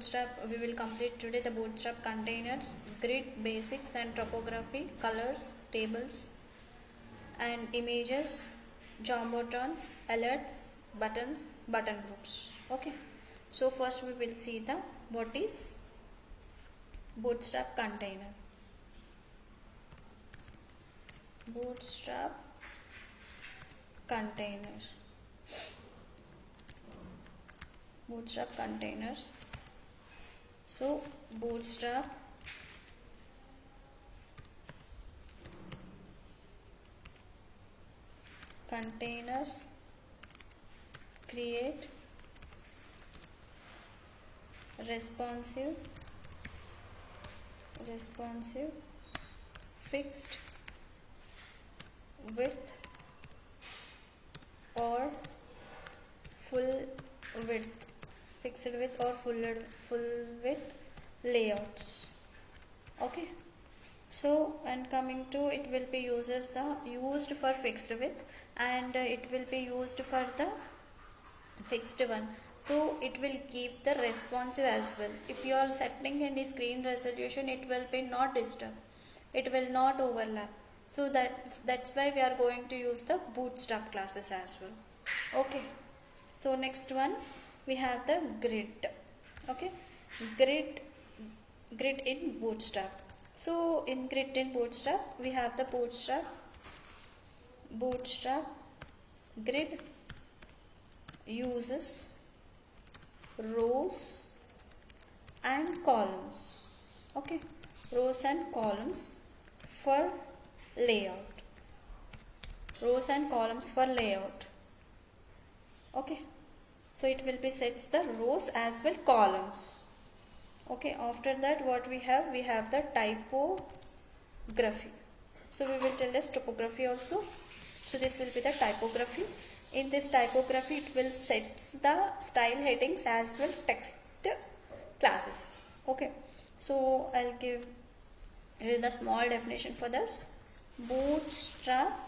Bootstrap, we will complete today the Bootstrap containers, grid, basics and topography, colors, tables and images, Jumbotrons, alerts, buttons, button groups. Okay. So first we will see the what is Bootstrap container. Bootstrap container. Bootstrap containers. So Bootstrap containers create responsive fixed width or full width full width layouts. Okay, so and coming to it will be used for fixed width and it will be used for the fixed one, so it will give the responsive as well. If you are setting any screen resolution, it will be not disturbed, it will not overlap, so that's why we are going to use the Bootstrap classes as well. Okay, so next one we have the grid. Okay, grid in Bootstrap. So in grid in Bootstrap we have the Bootstrap grid uses rows and columns. Okay, rows and columns for layout. Okay, so it will be sets the rows as well columns. Okay, after that what we have the typography. So we will tell us topography also. So this will be the typography. In this typography it will sets the style headings as well text classes. Okay, so I'll give you the small definition for this. Bootstrap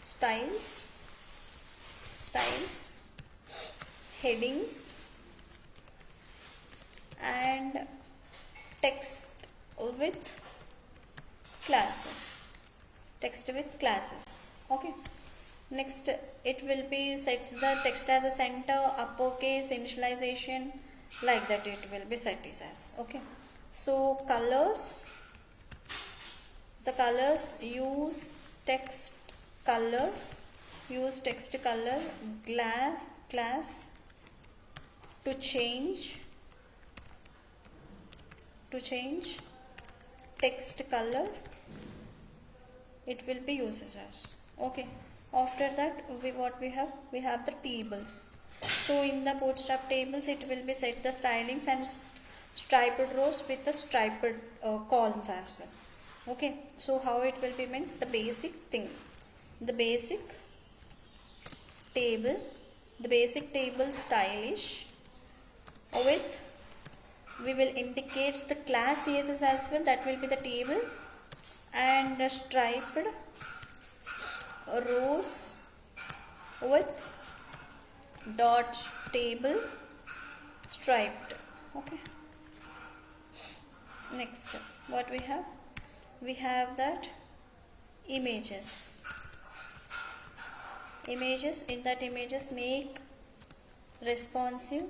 styles headings and text with classes. Okay, next it will be sets the text as a center, uppercase, initialization, like that it will be set as. Okay, so colors, the colors use text color class to change text color, it will be used as. Okay, after that we have the tables. So in the Bootstrap tables it will be set the stylings and striped rows with the striped columns as well. Okay, so how it will be means the basic table stylish with, we will indicate the class CSS as well, that will be the table, and striped rows with dot table striped. Okay, next what we have that images. In that images make responsive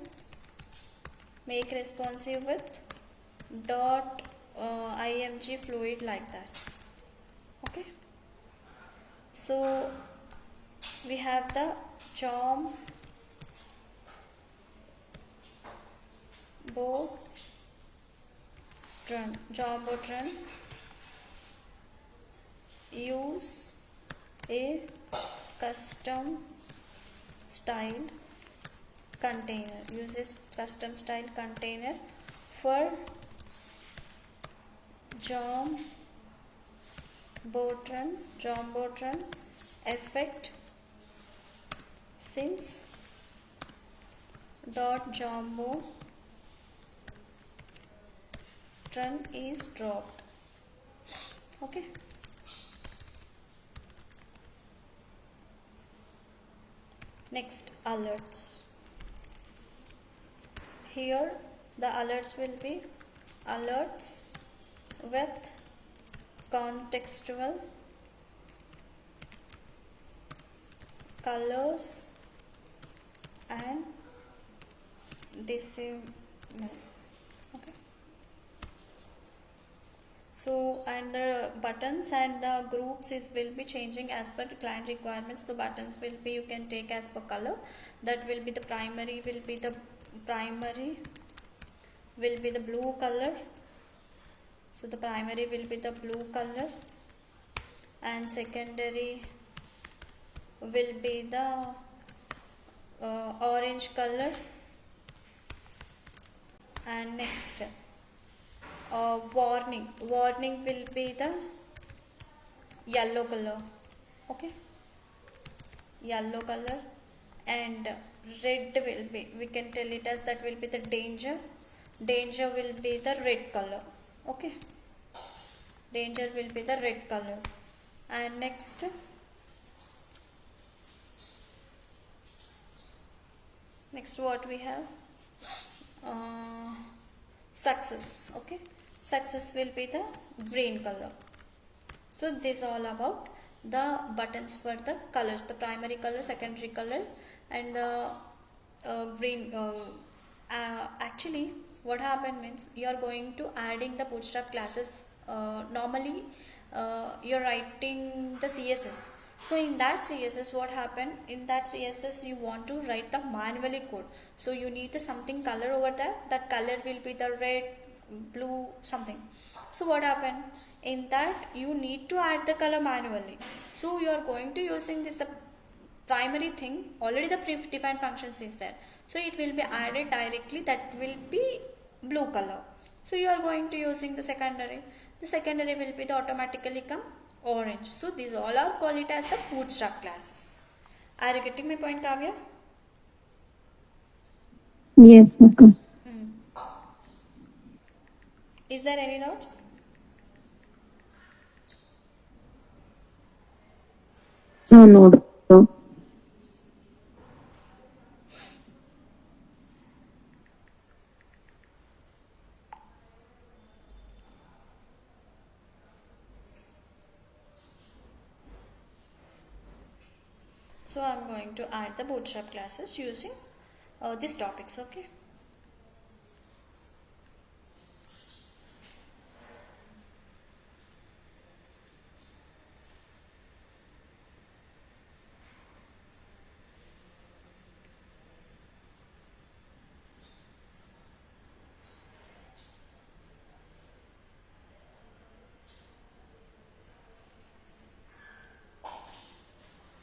with dot img fluid, like that. Okay, so we have the Jumbotron use a custom styled container, for Jumbotron effect, since Jumbotron is dropped. Okay, next alerts. Here The alerts will be alerts with contextual colors and decimal. Okay. So, and the buttons and the groups will be changing as per client requirements. The buttons will be, you can take as per color. That will be the primary will be the blue color. So the primary will be the blue color and secondary will be the orange color, and next warning will be the yellow color. Okay, yellow color, and red will be, we can tell it as that will be the danger will be the red color. Okay, danger will be the red color. And next what we have, success. Okay, success will be the green color. So this is all about the buttons for the colors, the primary color, secondary color, and the green. Actually, what happened means you are going to adding the Bootstrap classes. Normally, you're writing the CSS. So in that CSS, what happened? In that CSS, you want to write the manually code. So you need the something color over there. That color will be the red, blue, something. So what happened? In that you need to add the color manually. So you are going to using this the primary thing. Already the predefined functions is there. So it will be added directly. That will be blue color. So you are going to using the secondary. The secondary will be the automatically come orange. So these all are called it as the Bootstrap classes. Are you getting my point, Kavya? Yes, okay. Is there any doubts? No, no. So I am going to add the Bootstrap classes using these topics. Okay.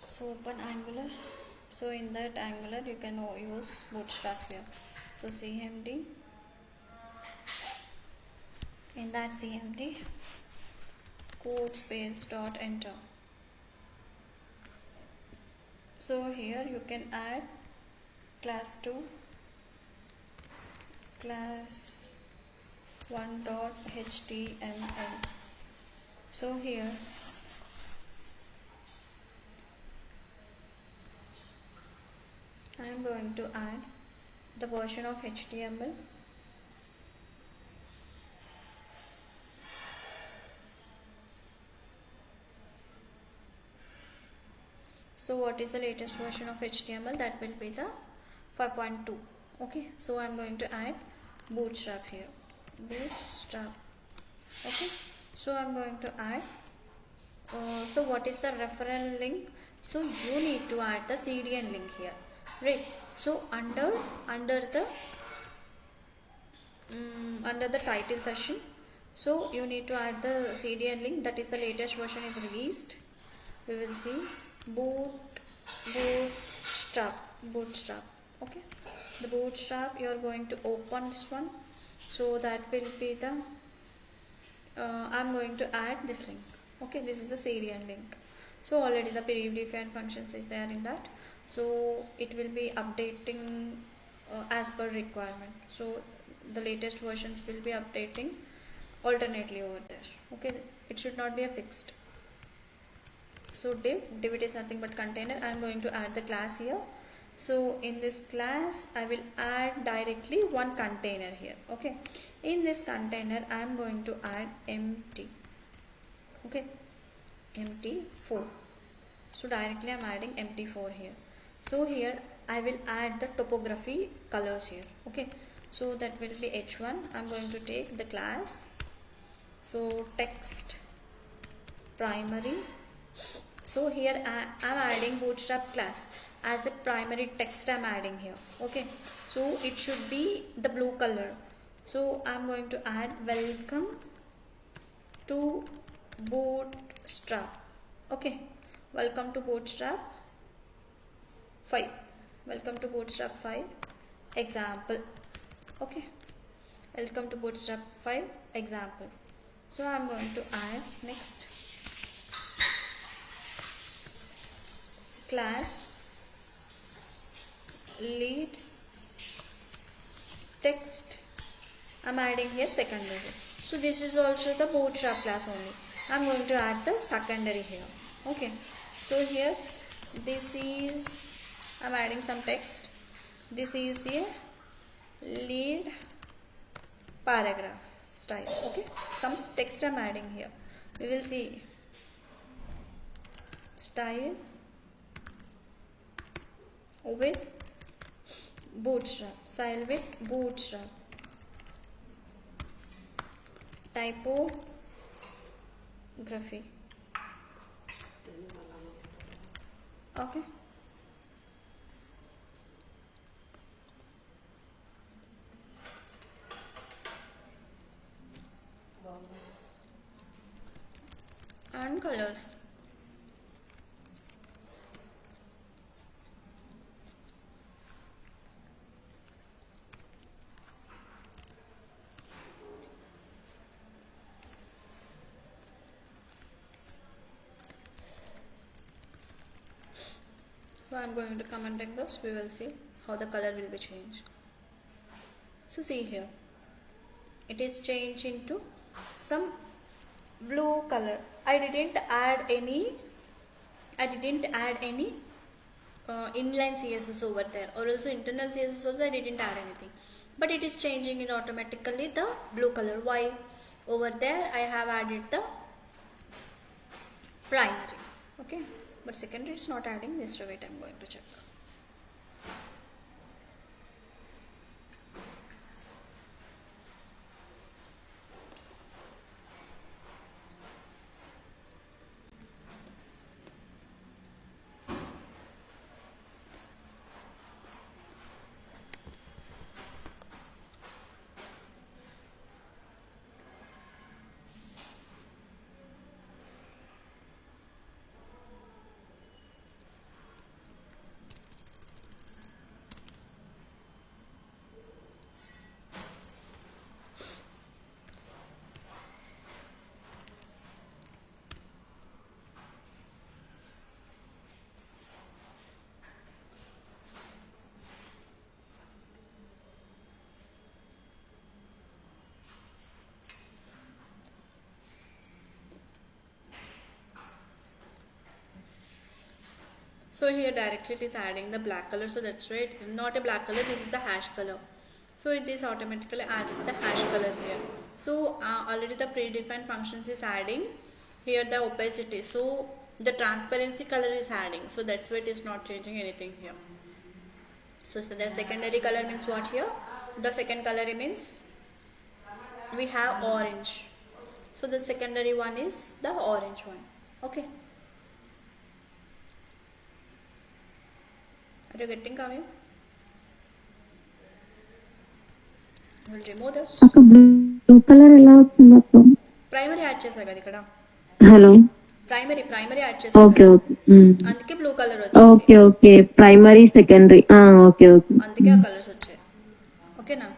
So open Angular. So in that Angular you can use Bootstrap here. So CMD. In that CMD, code space dot enter. So here you can add class 2, class 1 dot html. So here I am going to add the version of HTML. So what is the latest version of HTML? That will be the 5.2. Okay, so I'm going to add Bootstrap here. Bootstrap. Okay, so I'm going to add. So what is the referral link? So you need to add the CDN link here, right? So under the title session, so you need to add the CDN link. That is the latest version is released. We will see bootstrap. Okay, the Bootstrap, you are going to open this one. So that will be the I'm going to add this link. Okay, this is the CDN link. So already the predefined functions is there in that. So it will be updating as per requirement. So the latest versions will be updating alternately over there. Okay, it should not be a fixed. So div it is nothing but container. I am going to add the class here. So in this class I will add directly one container here. Okay, in this container I am going to add empty. Okay, empty 4. So directly I am adding empty 4 here. So here I will add the typography colors here. Okay, so that will be h1. I am going to take the class, so text primary. So here I am adding Bootstrap class as a primary text. I am adding here. Okay, so it should be the blue color. So I am going to add welcome to Bootstrap. Okay, welcome to Bootstrap 5. Welcome to Bootstrap 5 example. Okay, welcome to Bootstrap 5 example. So I am going to add next class lead text. I am adding here secondary. So this is also the Bootstrap class only. I am going to add the secondary here. Okay, so here this is, I am adding some text. This is a lead paragraph style. Okay, some text I am adding here. We will see style with Bootstrap, style with Bootstrap, typography. Okay, and colors. So I am going to commenting this. We will see how the color will be changed. So see here, it is changed into some blue color. I didn't add any inline CSS over there, or also internal CSS also I didn't add anything, but it is changing it automatically the blue color. Why? Over there I have added the primary. Okay, but secondary it's not adding. Just wait, I'm going to check. So here directly it is adding the black color, so that's why not a black color, this is the hash color. So it is automatically added the hash color here. So already the predefined functions is adding here the opacity, so the transparency color is adding, so that's why it is not changing anything here. So the secondary color means what here? The second color means we have orange, so the secondary one is the orange one. Okay, are you getting coming? I will remove this. అక్క blue colour ఎలా వచ్చింది అక్క? Primary add చేసా కదా ఇక్కడ. Hello, primary add చేసా okay కదా, okay అందుకే బ్లూ కలర్ వచ్చింది. Okay okay, primary secondary, okay okay, అందుకే ఆ కలర్స్ వచ్చాయి. ఓకేనా?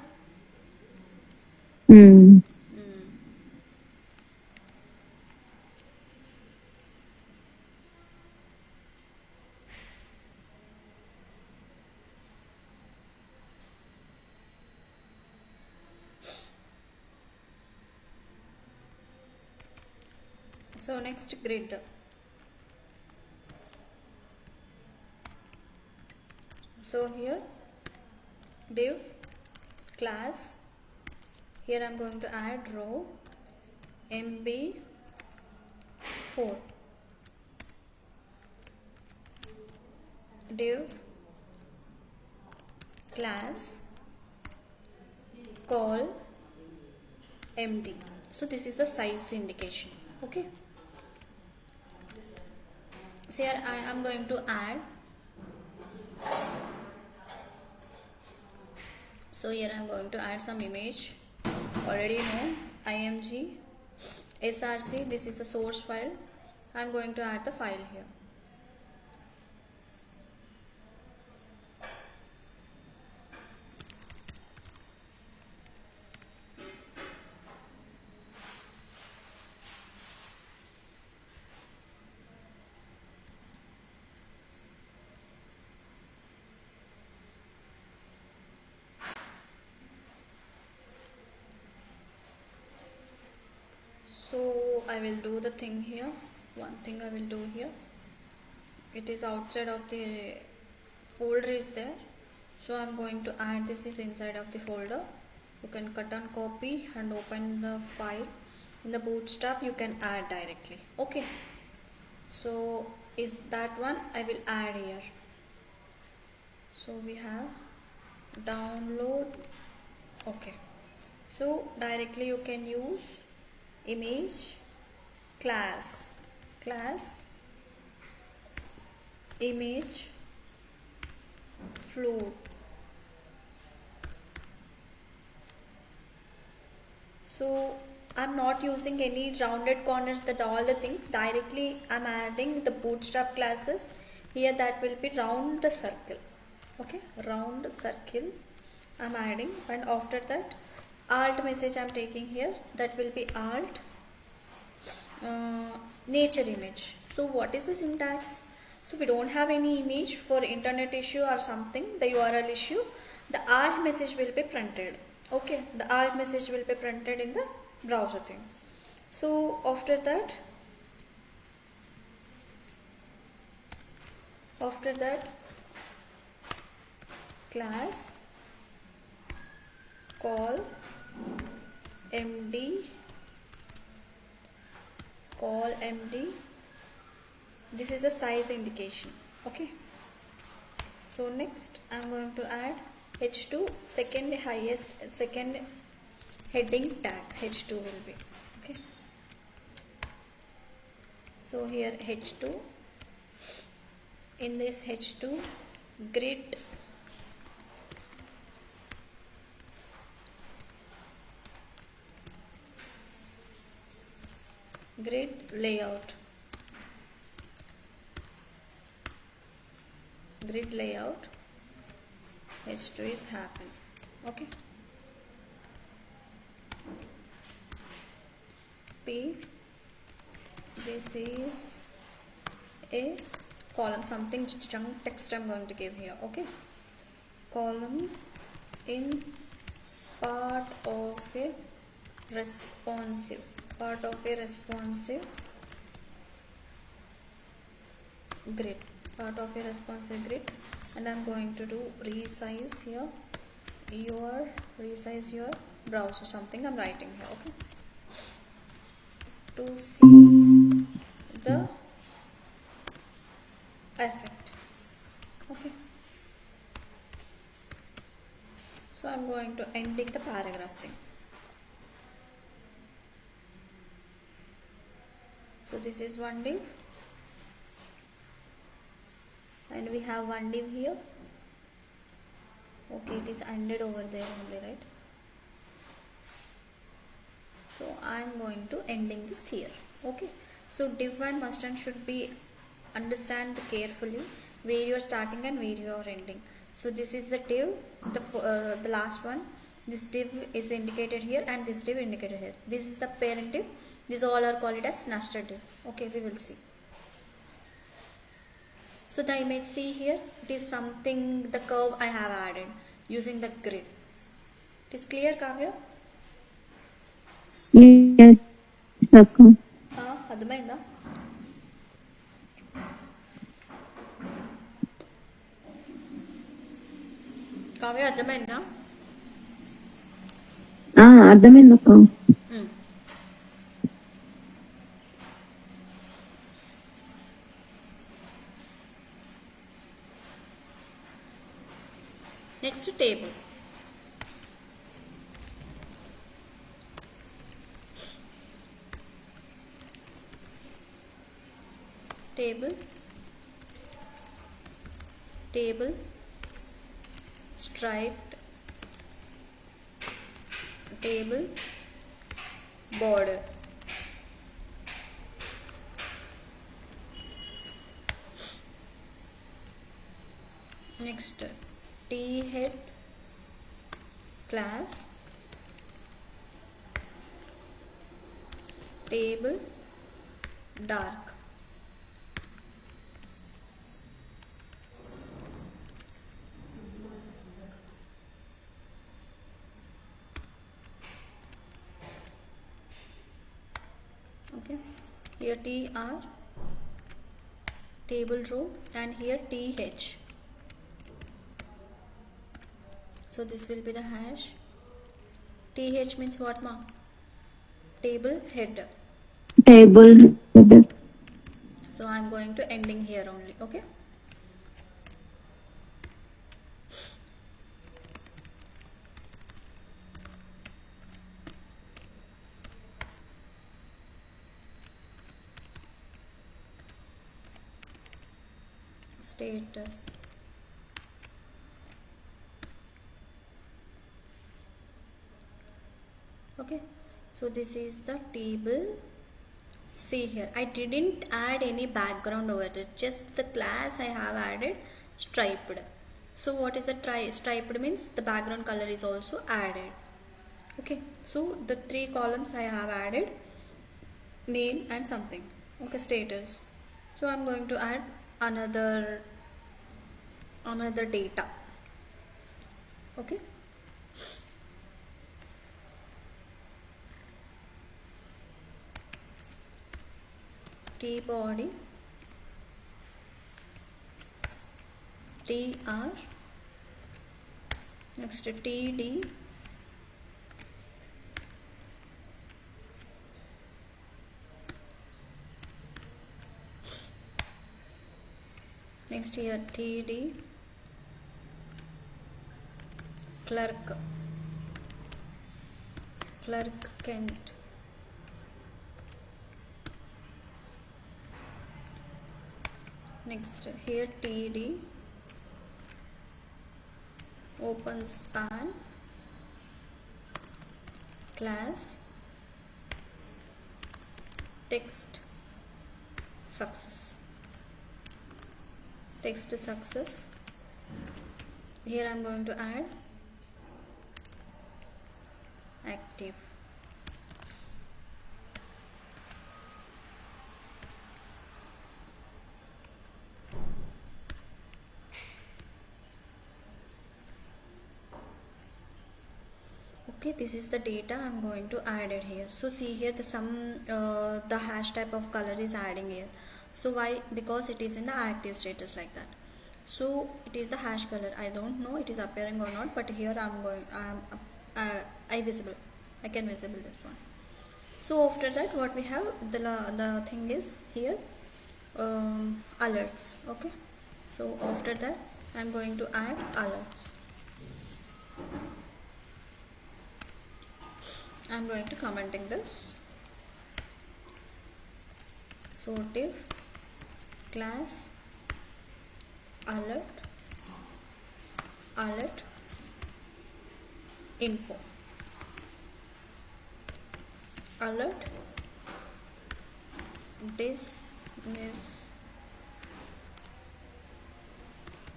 So next grid. So here div class, here I'm going to add row MB4, div class call MD. So this is the size indication. Okay, so here I am going to add, so here I am going to add some image. Already know img src, this is the source file. I am going to add the file here. So I will do the thing here. One thing I will do here, it is outside of the folder is there, so I'm going to add this is inside of the folder. You can cut and copy and open the file in the Bootstrap, you can add directly. Okay, so is that one I will add here. So we have download. Okay, so directly you can use image class image float. So I'm not using any rounded corners, that all the things directly I'm adding the Bootstrap classes here, that will be round circle. Okay, round circle I'm adding, and after that alt message I'm taking here, that will be alt nature image. So what is the syntax? So we don't have any image for internet issue or something, the URL issue, the alt message will be printed. Okay, the alt message will be printed in the browser thing. So after that class call MD, this is a size indication. Okay, so next I'm going to add h2, second heading tag h2 will be. Okay, so here h2, in this h2 grid layout, h2 is happen. Okay, p, this is a column, something chunk text I'm going to give here. Okay, column in part of a responsive grid, and I'm going to do resize here, resize your browser, something I'm writing here. Okay, to see the effect. Okay, so I'm going to ending the paragraph thing. So this is one div, and we have one div here. Okay, it is ended over there only, right? So I'm going to ending this here. Okay, so div and must and should be understand carefully where you are starting and where you are ending. So this is the div, the last one. This div is indicated here and this div indicated here. This is the parent div. These all are called as nested div. Okay, we will see. So the image, see here, it is something, the curve I have added using the grid. It is clear, Kavya? Yes, Akka. అర్థమైందా? కావ్య అర్థమైందా? అర్థమైందక్క. Next table. Table striped table border. Next T head class table dark. Okay, here TR table row and here TH. So this will be the hash. TH means what, ma? Table header. Table header. So I am going to ending here only. Okay. Status. Okay, so this is the table. See here, I didn't add any background over it, just the class I have added striped. So what is the striped means the background color is also added. Okay, so the 3 columns I have added, name and something. Okay, status. So I'm going to add another data. Okay, T body, TR, next TD, next here TD, clerk Kent, next here TD, open span, class text success. Here I am going to add active. Okay, this is the data I'm going to add it here. So see here the hash type of color is adding here. So why? Because it is in the active status like that. So it is the hash color. I don't know it is appearing or not, but here I can visible this one. So after that what we have, the thing is here alerts. Okay, so after that I'm going to add alerts. I'm going to commenting this. So div class alert info, alert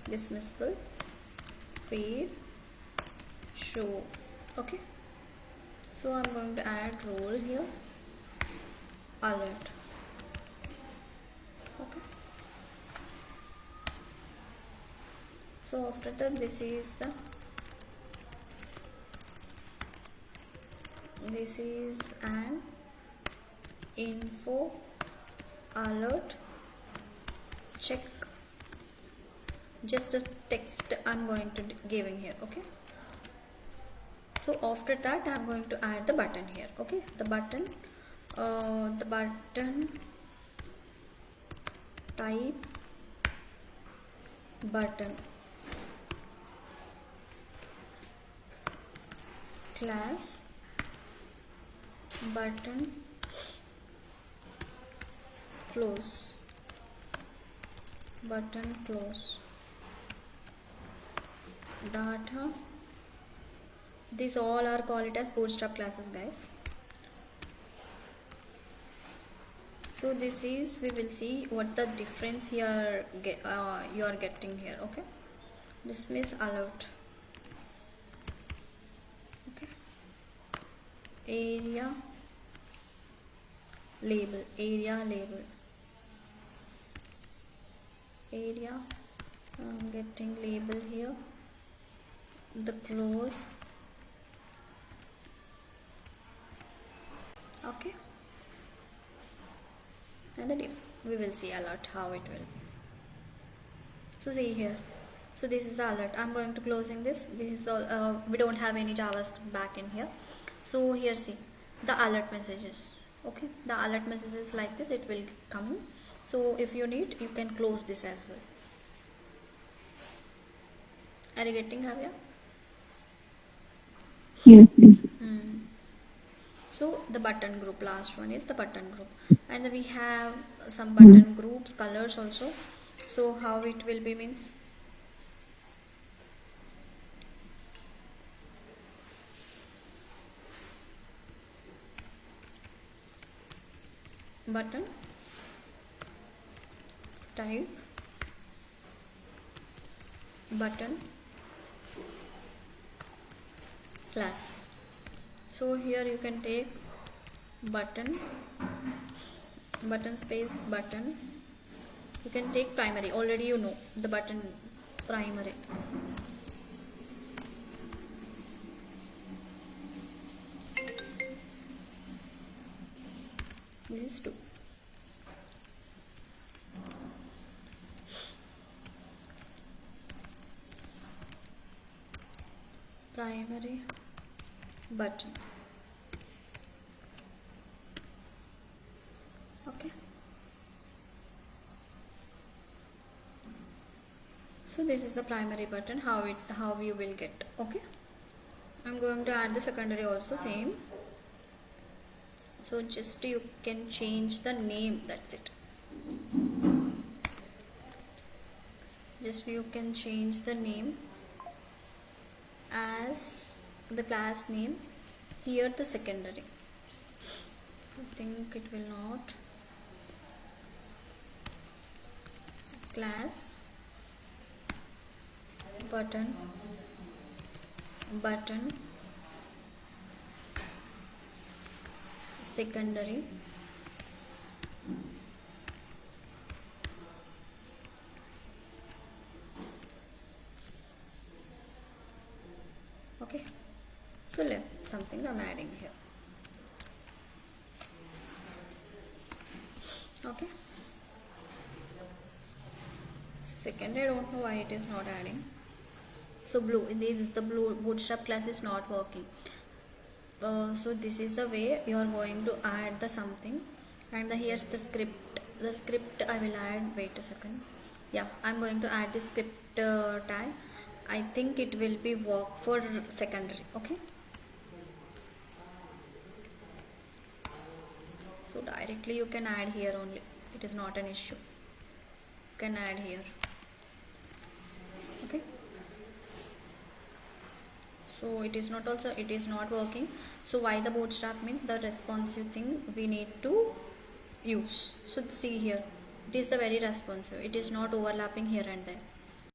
dismissible feed show. Okay, so I'm going to add role here, alert. Okay, so after that this is an info alert check just a text I'm going to giving here. Okay, so after that I'm going to add the button here. Okay, the button type button class button close button close data. These all are called it as Bootstrap classes, guys. So this is, we will see what the difference here you are getting here. Okay, this means alert. Okay, area label area I'm getting label here, the close. Okay, and the diff, we will see alert how it will. So see here, so this is the alert. I'm going to closing this is all. We don't have any JavaScript back in here. So here see the alert messages. Okay, the alert messages like this, it will come. So if you need, you can close this as well. Are you getting, Javya? Yes, please. So the button group, last one is the button group, and then we have some button groups colors also. So how it will be means, button type button class. So here you can take button space button. You can take primary, already you know the button primary. This is 2. Primary button. Okay, so this is the primary button, how you will get. Okay, I'm going to add the secondary also, same. So just you can change the name, that's it. Just you can change the name as the class name here, the secondary. I think it will not. Class button secondary okay. So left something I'm adding here. Okay, so second, I don't know why it is not adding. So blue, this is the blue Bootstrap class is not working. So this is the way you are going to add the something, and here's the script. The script I will add, wait a second. Yeah, I'm going to add the script tag. I think it will be work for secondary. Okay, so directly you can add here only, it is not an issue. You can add here. Okay, so it is not also, it is not working. So why the Bootstrap means the responsive thing we need to use. So see here, it is the very responsive, it is not overlapping here and there.